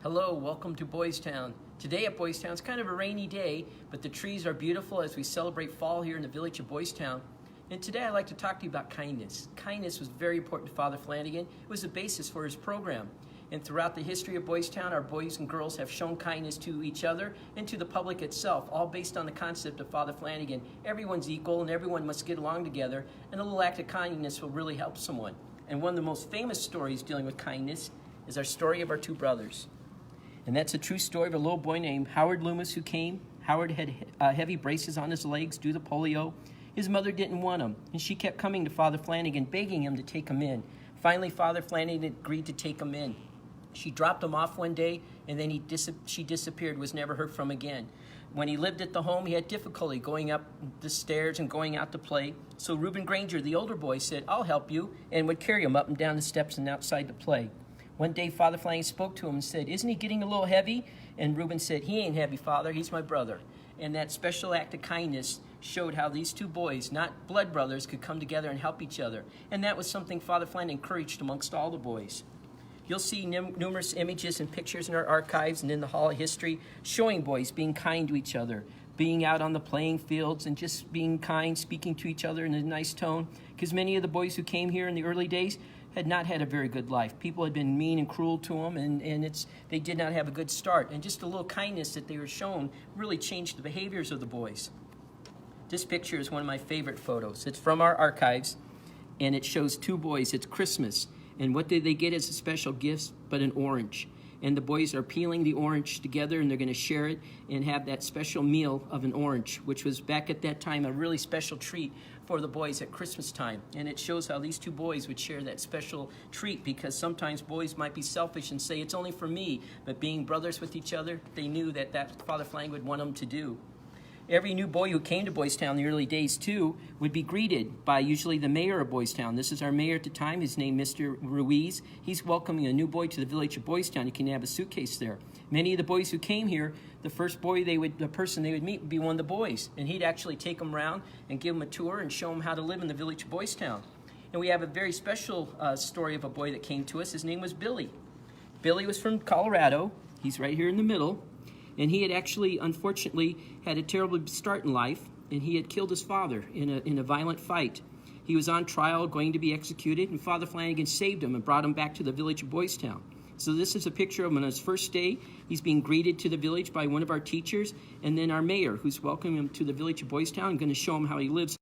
Hello, welcome to Boys Town. Today at Boys Town, it's kind of a rainy day, but the trees are beautiful as we celebrate fall here in the village of Boys Town. And today I'd like to talk to you about kindness. Kindness was very important to Father Flanagan. It was the basis for his program. And throughout the history of Boys Town, our boys and girls have shown kindness to each other and to the public itself, all based on the concept of Father Flanagan. Everyone's equal and everyone must get along together, and a little act of kindness will really help someone. And one of the most famous stories dealing with kindness is our story of our two brothers. And that's a true story of a little boy named Howard Loomis who came. Howard had heavy braces on his legs due to polio. His mother didn't want him, and she kept coming to Father Flanagan, begging him to take him in. Finally, Father Flanagan agreed to take him in. She dropped him off one day, and then she disappeared, was never heard from again. When he lived at the home, he had difficulty going up the stairs and going out to play. So Reuben Granger, the older boy, said, "I'll help you," and would carry him up and down the steps and outside to play. One day, Father Flanagan spoke to him and said, "Isn't he getting a little heavy?" And Reuben said, "He ain't heavy, Father. He's my brother." And that special act of kindness showed how these two boys, not blood brothers, could come together and help each other. And that was something Father Flanagan encouraged amongst all the boys. You'll see numerous images and pictures in our archives and in the Hall of History showing boys being kind to each other, being out on the playing fields and just being kind, speaking to each other in a nice tone. Because many of the boys who came here in the early days had not had a very good life. People had been mean and cruel to them, and they did not have a good start. And just a little kindness that they were shown really changed the behaviors of the boys. This picture is one of my favorite photos. It's from our archives, and it shows two boys. It's Christmas, and what did they get as a special gift but an orange? And the boys are peeling the orange together, and they're going to share it and have that special meal of an orange, which was back at that time a really special treat for the boys at Christmas time. And it shows how these two boys would share that special treat, because sometimes boys might be selfish and say, "It's only for me," but being brothers with each other, they knew that Father Flanagan would want them to do. Every new boy who came to Boys Town in the early days, too, would be greeted by usually the mayor of Boys Town. This is our mayor at the time. His name, Mr. Ruiz. He's welcoming a new boy to the village of Boys Town. You can have a suitcase there. Many of the boys who came here, the first boy the person they would meet would be one of the boys, and he'd actually take them around and give them a tour and show them how to live in the village of Boys Town. And we have a very special story of a boy that came to us. His name was Billy. Billy was from Colorado. He's right here in the middle. And he had actually, unfortunately, had a terrible start in life, and he had killed his father in a violent fight. He was on trial, going to be executed, and Father Flanagan saved him and brought him back to the village of Boys Town. So this is a picture of him on his first day. He's being greeted to the village by one of our teachers, and then our mayor, who's welcoming him to the village of Boys Town and going to show him how he lives.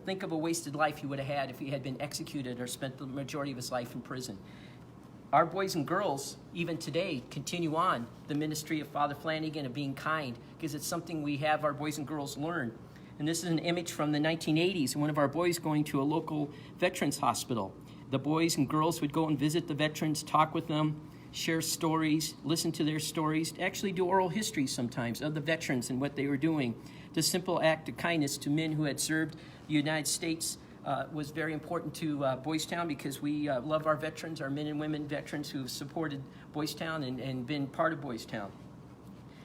Think of a wasted life he would have had if he had been executed or spent the majority of his life in prison. Our boys and girls, even today, continue on the ministry of Father Flanagan of being kind, because it's something we have our boys and girls learn. And this is an image from the 1980s, one of our boys going to a local veterans hospital. The boys and girls would go and visit the veterans, talk with them, share stories, listen to their stories, actually do oral histories sometimes of the veterans and what they were doing. The simple act of kindness to men who had served the United States was very important to Boys Town, because we love our veterans, our men and women veterans who have supported Boys Town and been part of Boys Town.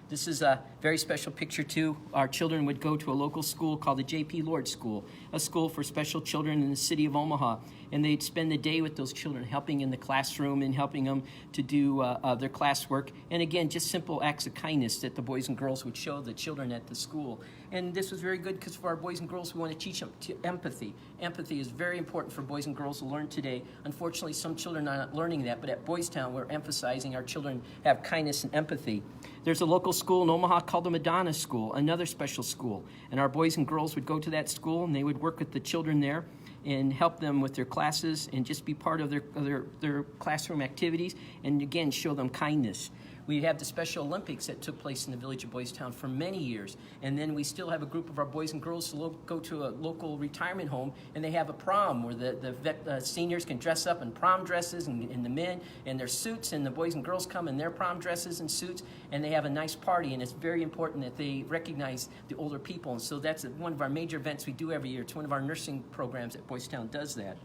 This is a very special picture, too. Our children would go to a local school called the J.P. Lord School, a school for special children in the city of Omaha. And they'd spend the day with those children, helping in the classroom and helping them to do their classwork. And again, just simple acts of kindness that the boys and girls would show the children at the school. And this was very good, because for our boys and girls, we want to teach them empathy. Empathy is very important for boys and girls to learn today. Unfortunately, some children are not learning that, but at Boys Town, we're emphasizing our children have kindness and empathy. There's a local school in Omaha called the Madonna School, another special school. And our boys and girls would go to that school, and they would work with the children there. and help them with their classes and just be part of their classroom activities, and again, show them kindness. We have the Special Olympics that took place in the village of Boys Town for many years. And then we still have a group of our boys and girls who go to a local retirement home, and they have a prom where the seniors can dress up in prom dresses, and the men in their suits, and the boys and girls come in their prom dresses and suits, and they have a nice party. And it's very important that they recognize the older people. And so that's one of our major events we do every year. It's one of our nursing programs at Boys Town does that.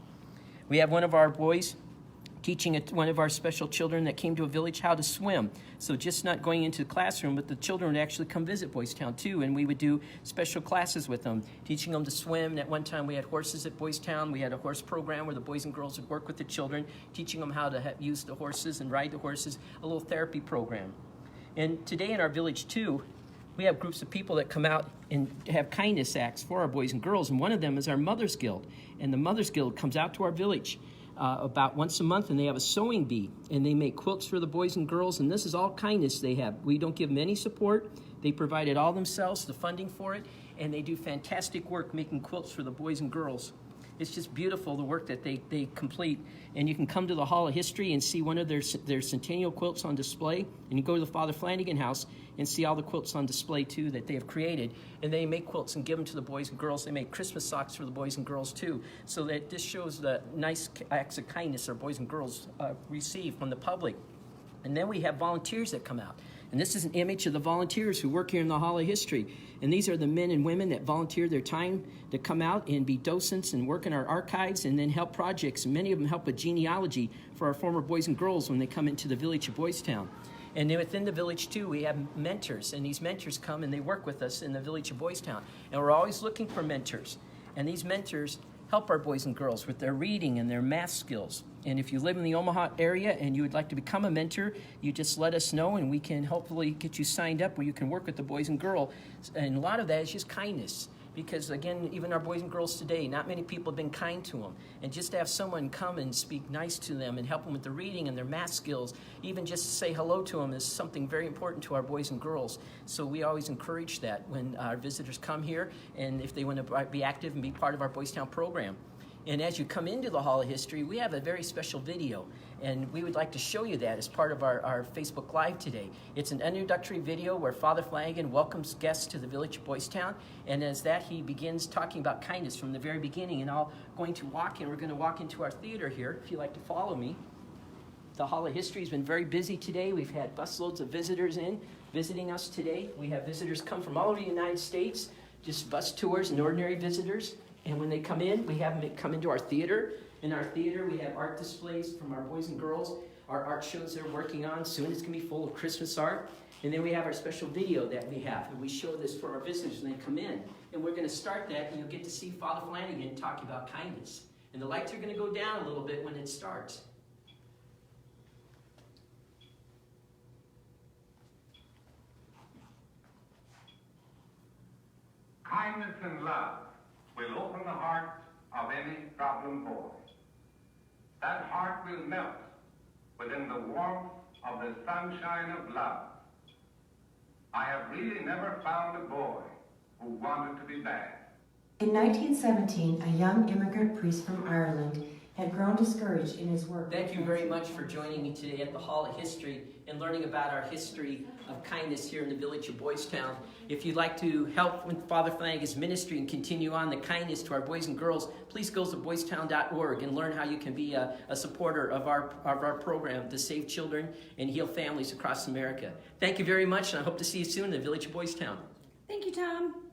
We have one of our boys teaching one of our special children that came to a village how to swim. So just not going into the classroom, but the children would actually come visit Boys Town too, and we would do special classes with them, teaching them to swim. And at one time we had horses at Boys Town. We had a horse program where the boys and girls would work with the children, teaching them how to use the horses and ride the horses, a little therapy program. And today in our village too, we have groups of people that come out and have kindness acts for our boys and girls, and one of them is our Mothers Guild. And the Mothers Guild comes out to our village about once a month, and they have a sewing bee, and they make quilts for the boys and girls, and this is all kindness they have. We don't give them any support. They provide it all themselves, the funding for it, and they do fantastic work making quilts for the boys and girls. It's just beautiful, the work that they complete. And you can come to the Hall of History and see one of their centennial quilts on display. And you go to the Father Flanagan house and see all the quilts on display too that they have created. And they make quilts and give them to the boys and girls. They make Christmas socks for the boys and girls too. So that this shows the nice acts of kindness our boys and girls receive from the public. And then we have volunteers that come out. And this is an image of the volunteers who work here in the Hall of History. And these are the men and women that volunteer their time to come out and be docents and work in our archives and then help projects. And many of them help with genealogy for our former boys and girls when they come into the village of Boys Town. And then within the village too, we have mentors. And these mentors come and they work with us in the village of Boys Town. And we're always looking for mentors. And these mentors help our boys and girls with their reading and their math skills. And if you live in the Omaha area and you would like to become a mentor, you just let us know and we can hopefully get you signed up where you can work with the boys and girls. And a lot of that is just kindness. Because again, even our boys and girls today, not many people have been kind to them. And just to have someone come and speak nice to them and help them with the reading and their math skills, even just to say hello to them is something very important to our boys and girls. So we always encourage that when our visitors come here and if they want to be active and be part of our Boys Town program. And as you come into the Hall of History, we have a very special video, and we would like to show you that as part of our Facebook Live today. It's an introductory video where Father Flanagan welcomes guests to the village of Boys Town, and as that he begins talking about kindness from the very beginning, and I'll going to walk, and we're going to walk into our theater here, if you'd like to follow me. The Hall of History has been very busy today. We've had busloads of visitors visiting us today. We have visitors come from all over the United States, just bus tours and ordinary visitors. And when they come in, we have them come into our theater. In our theater, we have art displays from our boys and girls, our art shows they're working on. Soon it's going to be full of Christmas art. And then we have our special video that we have, and we show this for our visitors when they come in. And we're going to start that, and you'll get to see Father Flanagan talking about kindness. And the lights are going to go down a little bit when it starts. Kindness and love will open the heart of any problem boy. That heart will melt within the warmth of the sunshine of love. I have really never found a boy who wanted to be bad. In 1917, a young immigrant priest from Ireland had grown discouraged in his work. Thank you very much for joining me today at the Hall of History and learning about our history of kindness here in the village of Boys Town. If you'd like to help with Father Flanagan's ministry and continue on the kindness to our boys and girls, please go to boystown.org and learn how you can be a supporter of our program to save children and heal families across America. Thank you very much, and I hope to see you soon in the village of Boys Town. Thank you, Tom.